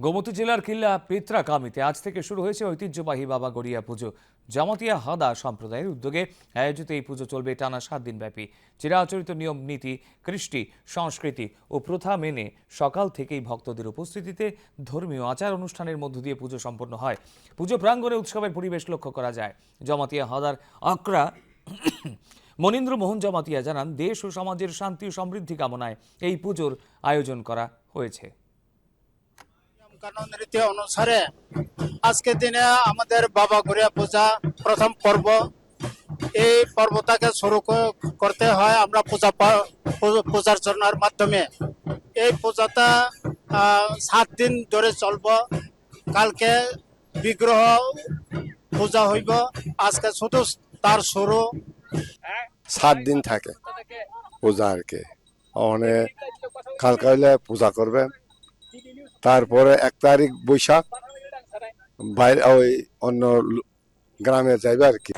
গোমতী জেলার কিল্লা পেত্রাকামিতে আজ থেকে শুরু হয়েছে ঐতিহ্যবাহী বাবা গড়িয়া পুজো। জামাতিয়া হাদা সম্প্রদায়ের উদ্যোগে আয়োজিত এই পুজো চলবে টানা 7 দিন ব্যাপী। চিরাচরিত নিয়ম নীতি, কৃষ্টি, সংস্কৃতি ও প্রথা মেনে সকাল থেকেই ভক্তদের উপস্থিতিতে ধর্মীয় আচার অনুষ্ঠানের মধ্য দিয়ে পুজো সম্পন্ন হয়। পুজো প্রাঙ্গণে উৎসবের পরিবেশ লক্ষ্য করা যায়। জামাতিয়া হাদার আকরা মনীন্দ্র মোহন জামাতিয়া জানান, দেশ ও সমাজের শান্তি ও সমৃদ্ধি কামনায় এই পুজোর আয়োজন করা হয়েছে। কানুন রীতি অনুসারে আজকের দিনে আমাদের বাবা গড়িয়া পূজা প্রথম পর্ব। এই পর্বটাকে শুরু করতে হয় আমরা পূজার্চনার মাধ্যমে। এই পূজাটা 7 দিন ধরে চলব। কালকে বিগ্রহ পূজা হইব, আজকে শুধু তার শুরু। 7 দিন থাকে পূজা আর কি। অনেক কালকে হইলে পূজা করবে, তারপরে 1 তারিখ বৈশাখ বাইরে ওই অন্য গ্রামে যাইবে আর কি।